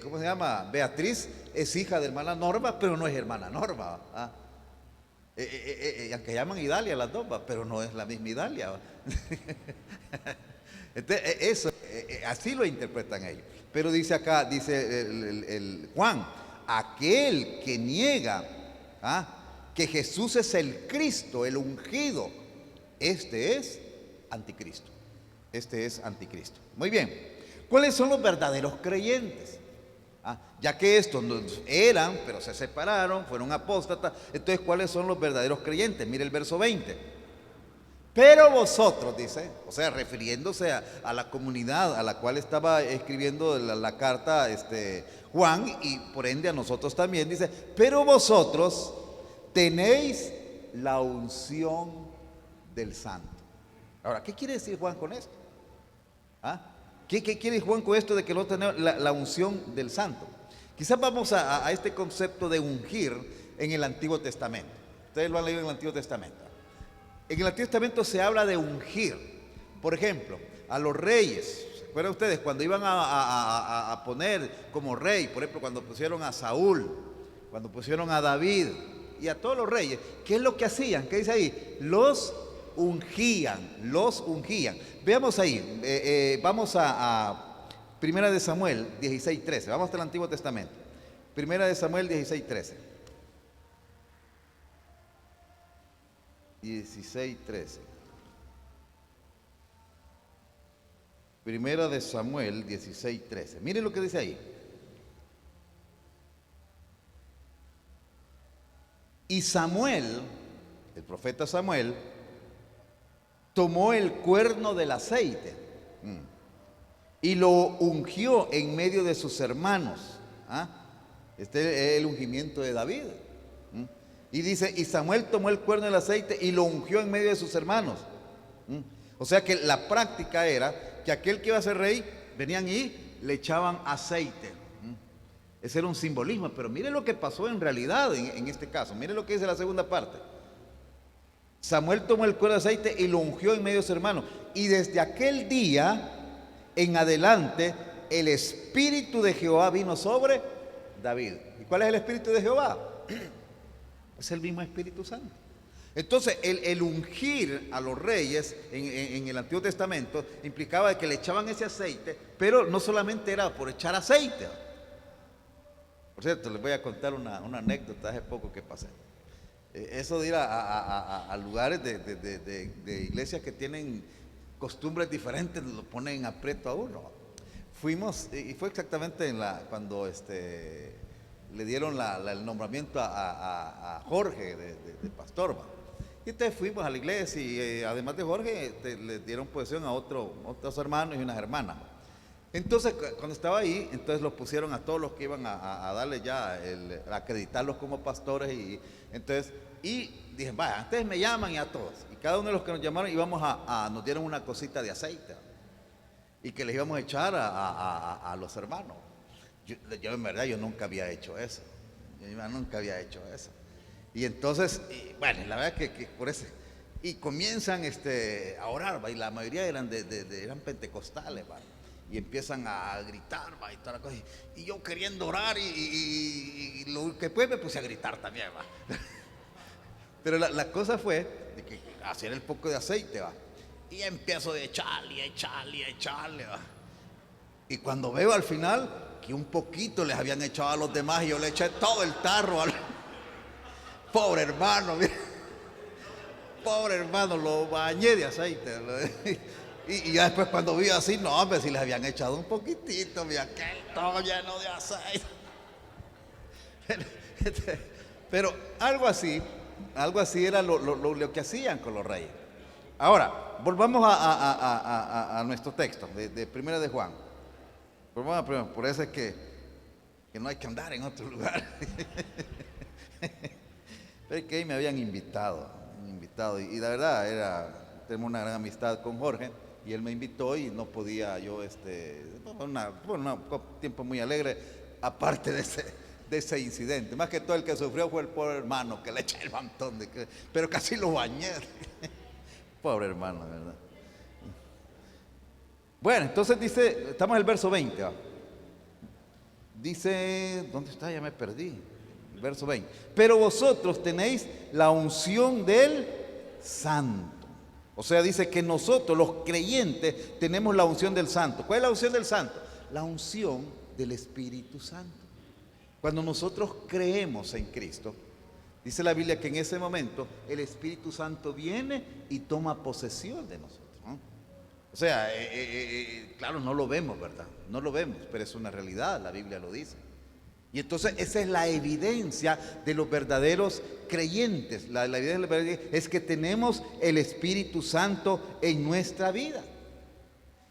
¿Cómo se llama? Beatriz es hija de hermana Norma, pero no es hermana Norma. Aunque llaman Idalia las dos, pero no es la misma Idalia. Entonces, eso, así lo interpretan ellos. Pero dice acá, dice el Juan, aquel que niega que Jesús es el Cristo, el ungido, este es anticristo. Este es anticristo. Muy bien. ¿Cuáles son los verdaderos creyentes? Ya que estos eran, pero se separaron, fueron apóstatas. Entonces, ¿cuáles son los verdaderos creyentes? Mire el verso 20. Pero vosotros, dice, o sea, refiriéndose a la comunidad a la cual estaba escribiendo la carta Juan, y por ende a nosotros también, dice, pero vosotros tenéis la unción del Santo. Ahora, ¿qué quiere decir Juan con esto? ¿Qué quiere Juan con esto de que no tenemos la unción del Santo? Quizás vamos a este concepto de ungir en el Antiguo Testamento. Ustedes lo han leído en el Antiguo Testamento. En el Antiguo Testamento se habla de ungir. Por ejemplo, a los reyes. ¿Se acuerdan ustedes cuando iban a poner como rey? Por ejemplo, cuando pusieron a Saúl, cuando pusieron a David y a todos los reyes. ¿Qué es lo que hacían? ¿Qué dice ahí? Los ungían, los ungían. Veamos ahí, vamos a Primera de Samuel 16:13. Vamos hasta el Antiguo Testamento. Primera de Samuel 16:13. 16:13. Primera de Samuel 16:13. Miren lo que dice ahí. Y Samuel, el profeta Samuel, tomó el cuerno del aceite y lo ungió en medio de sus hermanos. Este es el ungimiento de David. Y dice, y Samuel tomó el cuerno del aceite y lo ungió en medio de sus hermanos. O sea que la práctica era que aquel que iba a ser rey, venían y le echaban aceite. Ese era un simbolismo, pero mire lo que pasó en realidad en este caso. Mire lo que dice la segunda parte. Samuel tomó el cuerno de aceite y lo ungió en medio de sus hermanos. Y desde aquel día en adelante, el Espíritu de Jehová vino sobre David. ¿Y cuál es el Espíritu de Jehová? Es el mismo Espíritu Santo. Entonces, el ungir a los reyes en el Antiguo Testamento implicaba que le echaban ese aceite, pero no solamente era por echar aceite. Por cierto, les voy a contar una anécdota hace poco que pasé. Eso de ir a lugares de iglesias que tienen costumbres diferentes, lo ponen en aprieto a uno. Fuimos, y fue exactamente cuando le dieron el nombramiento a Jorge de pastor. Y entonces fuimos a la iglesia y además de Jorge le dieron posesión a otros hermanos y unas hermanas. Entonces cuando estaba ahí, entonces los pusieron a todos los que iban a darle ya, a acreditarlos como pastores. Y dije, vaya, antes me llaman y a todos. Y cada uno de los que nos llamaron nos dieron una cosita de aceite y que les íbamos a echar a los hermanos. Yo en verdad yo nunca había hecho eso. Y entonces, bueno, la verdad que por eso. Y comienzan a orar, y la mayoría eran pentecostales, y empiezan a gritar, y toda la cosa. Y yo queriendo orar, y lo que pues me puse a gritar también, Pero la cosa fue de que hacían el poco de aceite, y empiezo a echarle, y cuando veo al final que un poquito les habían echado a los demás y yo le eché todo el tarro al pobre hermano, lo bañé de aceite. Y ya después cuando vi así, no, hombre, si les habían echado un poquitito, mira, que todo lleno de aceite. Pero algo así era lo que hacían con los reyes. Ahora, volvamos a nuestro texto de Primera de Juan. Por eso es que no hay que andar en otro lugar. Pero que ahí me habían invitado y la verdad tenemos una gran amistad con Jorge y él me invitó y no podía yo, un tiempo muy alegre, aparte de ese incidente. Más que todo el que sufrió fue el pobre hermano, que le eché el montón pero casi lo bañé. Pobre hermano, ¿verdad? Bueno, entonces dice, estamos en el verso 20. Dice, ¿dónde está? Ya me perdí. El verso 20. Pero vosotros tenéis la unción del Santo. O sea, dice que nosotros, los creyentes, tenemos la unción del Santo. ¿Cuál es la unción del Santo? La unción del Espíritu Santo. Cuando nosotros creemos en Cristo, dice la Biblia que en ese momento el Espíritu Santo viene y toma posesión de nosotros. O sea, claro, no lo vemos, ¿verdad? No lo vemos, pero es una realidad, la Biblia lo dice. Y entonces esa es la evidencia de los verdaderos creyentes. La evidencia de los verdaderos es que tenemos el Espíritu Santo en nuestra vida.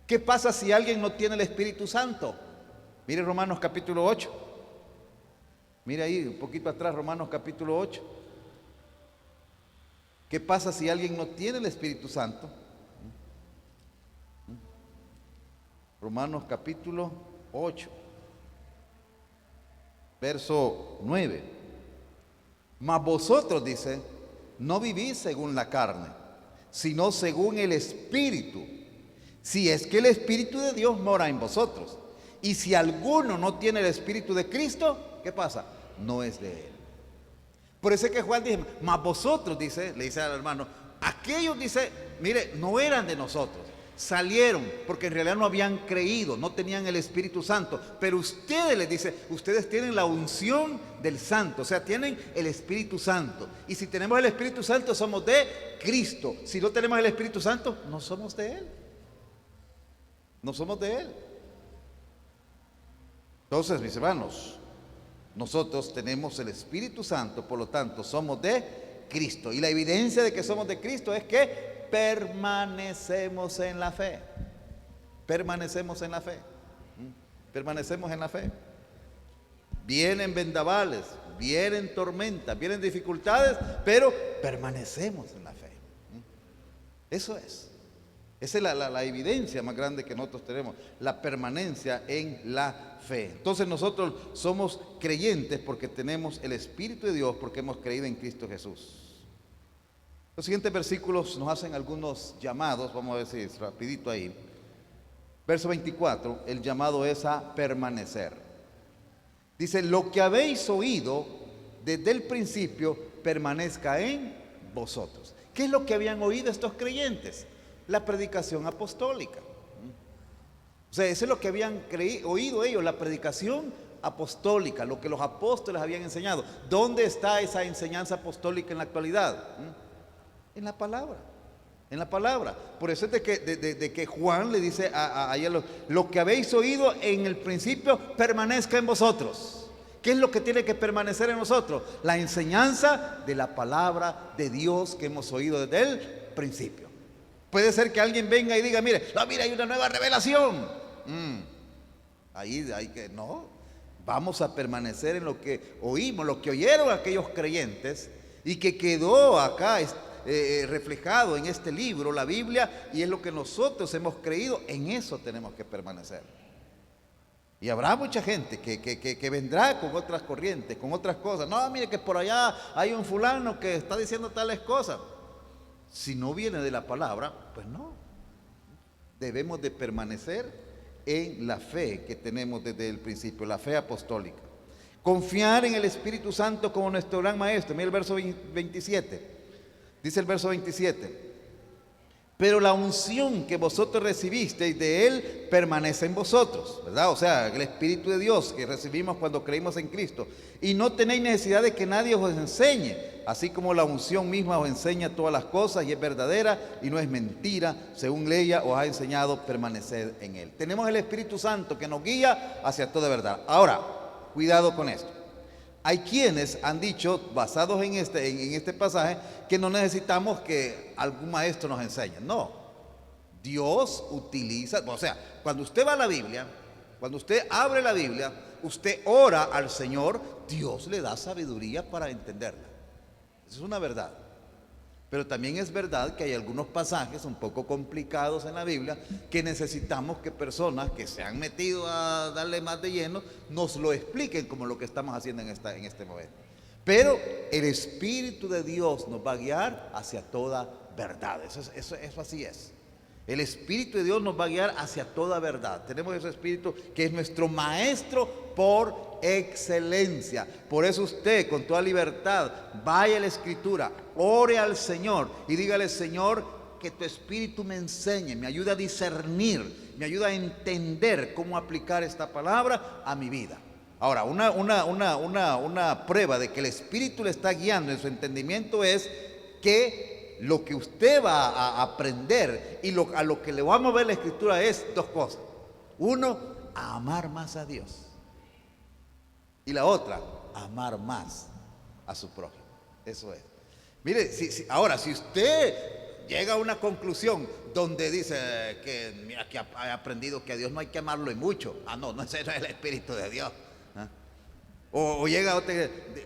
¿Qué pasa si alguien no tiene el Espíritu Santo? Mire Romanos capítulo 8. Mire ahí, un poquito atrás, Romanos capítulo 8. ¿Qué pasa si alguien no tiene el Espíritu Santo? Romanos capítulo 8, verso 9. Mas vosotros, dice, no vivís según la carne, sino según el Espíritu, si es que el Espíritu de Dios mora en vosotros. Y si alguno no tiene el Espíritu de Cristo, ¿qué pasa? No es de él. Por eso es que Juan dice, mas vosotros, dice, le dice al hermano, aquellos, dice, mire, no eran de nosotros. Salieron porque en realidad no habían creído, no tenían el Espíritu Santo. Pero ustedes, les dice, ustedes tienen la unción del Santo, o sea, tienen el Espíritu Santo. Y si tenemos el Espíritu Santo, somos de Cristo. Si no tenemos el Espíritu Santo, no somos de Él. No somos de Él. Entonces, mis hermanos, nosotros tenemos el Espíritu Santo, por lo tanto, somos de Cristo. Y la evidencia de que somos de Cristo es que permanecemos en la fe. Permanecemos en la fe. Permanecemos en la fe. Vienen vendavales, vienen tormentas, vienen dificultades, pero permanecemos en la fe. Eso es. Esa es la evidencia más grande que nosotros tenemos, la permanencia en la fe. Entonces nosotros somos creyentes porque tenemos el Espíritu de Dios, porque hemos creído en Cristo Jesús. Los siguientes versículos nos hacen algunos llamados, vamos a decir rapidito ahí. Verso 24, el llamado es a permanecer. Dice, lo que habéis oído desde el principio permanezca en vosotros. ¿Qué es lo que habían oído estos creyentes? La predicación apostólica. O sea, eso es lo que habían oído ellos, la predicación apostólica, lo que los apóstoles habían enseñado. ¿Dónde está esa enseñanza apostólica en la actualidad? En la palabra. En la palabra. Por eso es de que Juan le dice a ellos, lo que habéis oído en el principio permanezca en vosotros. ¿Qué es lo que tiene que permanecer en nosotros? La enseñanza de la palabra de Dios que hemos oído desde el principio. Puede ser que alguien venga y diga, mire, mira, hay una nueva revelación. Ahí hay que, no, vamos a permanecer en lo que oímos, lo que oyeron aquellos creyentes y que quedó acá reflejado en este libro, la Biblia, y es lo que nosotros hemos creído, en eso tenemos que permanecer. Y habrá mucha gente que vendrá con otras corrientes, con otras cosas. No, mire que por allá hay un fulano que está diciendo tales cosas. Si no viene de la palabra, pues no. Debemos de permanecer en la fe que tenemos desde el principio, la fe apostólica. Confiar en el Espíritu Santo como nuestro gran maestro. Mira el verso 27. Dice el verso 27. Pero la unción que vosotros recibisteis de Él permanece en vosotros, ¿verdad? O sea, el Espíritu de Dios que recibimos cuando creímos en Cristo. Y no tenéis necesidad de que nadie os enseñe, así como la unción misma os enseña todas las cosas y es verdadera y no es mentira, según ella os ha enseñado, permanecer en Él. Tenemos el Espíritu Santo que nos guía hacia toda verdad. Ahora, cuidado con esto. Hay quienes han dicho, basados en este pasaje, que no necesitamos que algún maestro nos enseñe. No, Dios utiliza, o sea, cuando usted va a la Biblia, cuando usted abre la Biblia, usted ora al Señor, Dios le da sabiduría para entenderla. Eso es una verdad. Pero también es verdad que hay algunos pasajes un poco complicados en la Biblia que necesitamos que personas que se han metido a darle más de lleno nos lo expliquen, como lo que estamos haciendo en este momento. Pero el Espíritu de Dios nos va a guiar hacia toda verdad. Eso así es. El Espíritu de Dios nos va a guiar hacia toda verdad. Tenemos ese Espíritu que es nuestro maestro por excelencia. Por eso usted, con toda libertad, vaya a la Escritura, ore al Señor y dígale: Señor, que tu Espíritu me enseñe, me ayude a discernir, me ayude a entender cómo aplicar esta palabra a mi vida. Ahora, una prueba de que el Espíritu le está guiando en su entendimiento es que lo que usted va a aprender y a lo que le va a mover la Escritura es dos cosas. Uno, a amar más a Dios. Y la otra, amar más a su prójimo. Eso es. Mire, ahora, si usted llega a una conclusión donde dice que, mira, que ha aprendido que a Dios no hay que amarlo y mucho. No, ese no es el Espíritu de Dios. O llega a otro,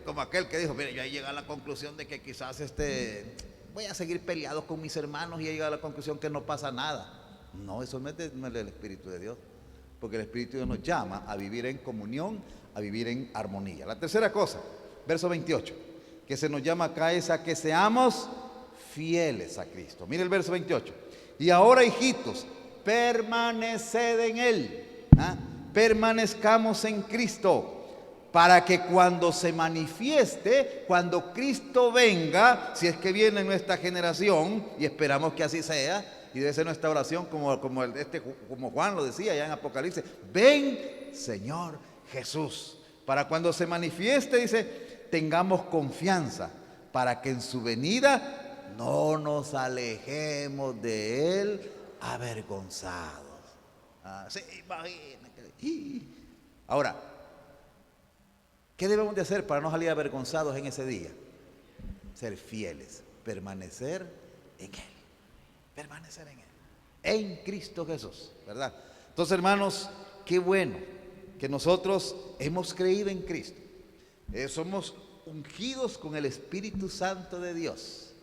como aquel que dijo: mire, yo ahí llegué a la conclusión de que quizás voy a seguir peleado con mis hermanos, y llega a la conclusión que no pasa nada. No, eso no es del Espíritu de Dios, porque el Espíritu de Dios nos llama a vivir en comunión, a vivir en armonía. La tercera cosa, verso 28, que se nos llama acá es a que seamos fieles a Cristo. Mire el verso 28. Y ahora, hijitos, permaneced en Él, permanezcamos en Cristo, para que cuando se manifieste, cuando Cristo venga, si es que viene en nuestra generación, y esperamos que así sea, y debe ser nuestra oración como Juan lo decía ya en Apocalipsis: ven, Señor Jesús. Para cuando se manifieste, dice, tengamos confianza, para que en su venida no nos alejemos de Él avergonzados. Sí, imagínate. Ahora, ¿qué debemos de hacer para no salir avergonzados en ese día? Ser fieles, permanecer en Él. permanecer en Cristo Jesús, ¿verdad? Entonces, hermanos, qué bueno que nosotros hemos creído en Cristo. Somos ungidos con el Espíritu Santo de Dios.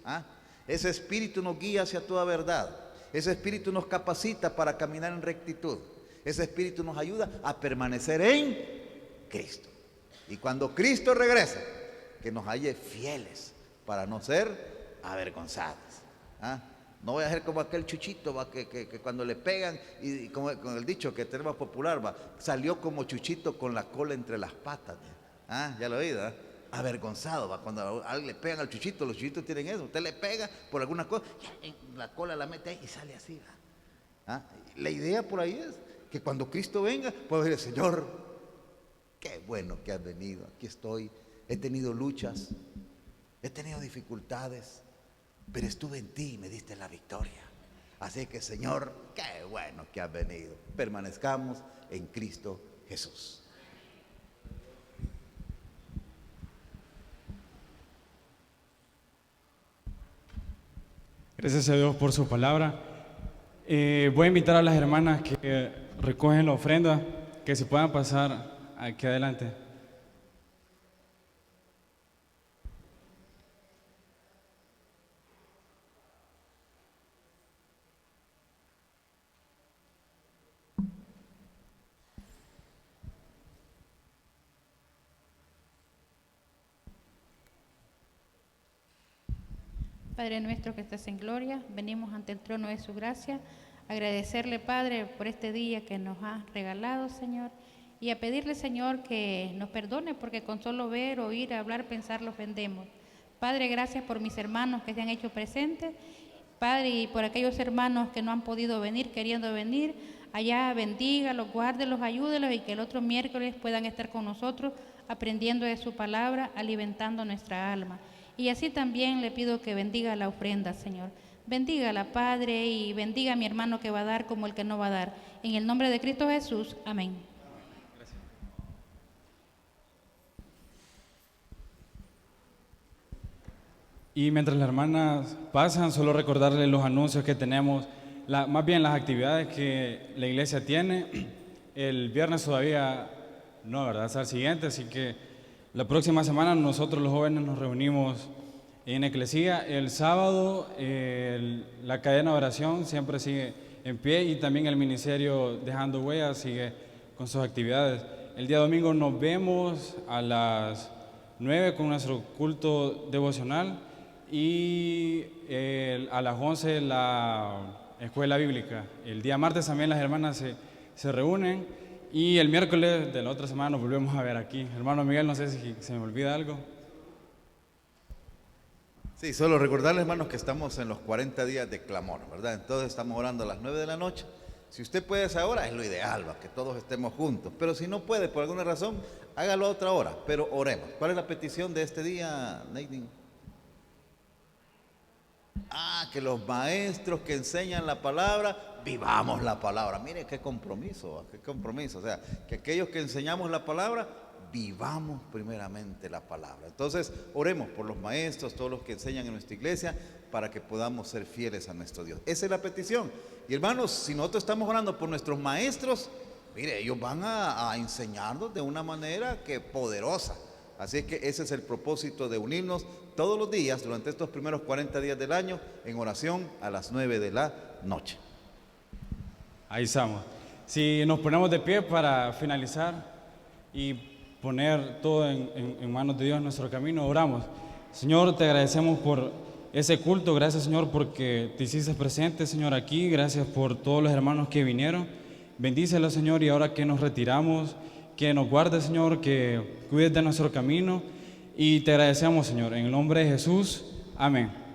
Ese Espíritu nos guía hacia toda verdad. Ese Espíritu nos capacita para caminar en rectitud. Ese Espíritu nos ayuda a permanecer en Cristo. Y cuando Cristo regrese, que nos halle fieles para no ser avergonzados. No voy a ser como aquel Chuchito, que cuando le pegan, y como con el dicho que tenemos popular, salió como Chuchito con la cola entre las patas. Ya lo he oído, avergonzado. Cuando le pegan al Chuchito, los Chuchitos tienen eso. Usted le pega por alguna cosa, la cola la mete ahí y sale así. La idea por ahí es que cuando Cristo venga, puedo decir: Señor, qué bueno que has venido, aquí estoy. He tenido luchas, he tenido dificultades, pero estuve en ti y me diste la victoria. Así que, Señor, qué bueno que has venido. Permanezcamos en Cristo Jesús. Gracias a Dios por su palabra. Voy a invitar a las hermanas que recogen la ofrenda, que se puedan pasar aquí adelante. Padre nuestro que estás en gloria, venimos ante el trono de su gracia, agradecerle, Padre, por este día que nos has regalado, Señor, y a pedirle, Señor, que nos perdone porque con solo ver, oír, hablar, pensar, lo ofendemos. Padre, gracias por mis hermanos que se han hecho presentes, Padre, y por aquellos hermanos que no han podido venir, queriendo venir, allá bendígalos, guárdelos, ayúdelos y que el otro miércoles puedan estar con nosotros aprendiendo de su palabra, alimentando nuestra alma. Y así también le pido que bendiga la ofrenda, Señor. Bendígala, Padre, y bendiga a mi hermano que va a dar como el que no va a dar. En el nombre de Cristo Jesús, amén. Gracias. Y mientras las hermanas pasan, solo recordarles los anuncios que tenemos, más bien las actividades que la iglesia tiene. El viernes todavía no, ¿verdad? Es al siguiente, así que la próxima semana nosotros los jóvenes nos reunimos en Eclesía. El sábado la cadena de oración siempre sigue en pie y también el ministerio Dejando Huellas sigue con sus actividades. El día domingo nos vemos a las 9 con nuestro culto devocional y a las 11 la escuela bíblica. El día martes también las hermanas se reúnen. Y el miércoles de la otra semana nos volvemos a ver aquí. Hermano Miguel, no sé si se me olvida algo. Sí, solo recordarles, hermanos, que estamos en los 40 días de clamor, ¿verdad? Entonces estamos orando a las 9 de la noche. Si usted puede a esa hora, es lo ideal, que todos estemos juntos. Pero si no puede, por alguna razón, hágalo a otra hora, pero oremos. ¿Cuál es la petición de este día, Neidin? Que los maestros que enseñan la palabra, vivamos la palabra. Mire qué compromiso. O sea, que aquellos que enseñamos la palabra, vivamos primeramente la palabra. Entonces, oremos por los maestros, todos los que enseñan en nuestra iglesia, para que podamos ser fieles a nuestro Dios. Esa es la petición. Y hermanos, si nosotros estamos orando por nuestros maestros, mire, ellos van a enseñarnos de una manera que poderosa. Así que ese es el propósito de unirnos todos los días durante estos primeros 40 días del año en oración a las 9 de la noche. Ahí estamos. Si nos ponemos de pie para finalizar y poner todo en manos de Dios nuestro camino, oramos. Señor, te agradecemos por ese culto. Gracias, Señor, porque te hiciste presente, Señor, aquí. Gracias por todos los hermanos que vinieron. Bendícelos, Señor, y ahora que nos retiramos, que nos guardes, Señor, que cuides de nuestro camino. Y te agradecemos, Señor, en el nombre de Jesús. Amén.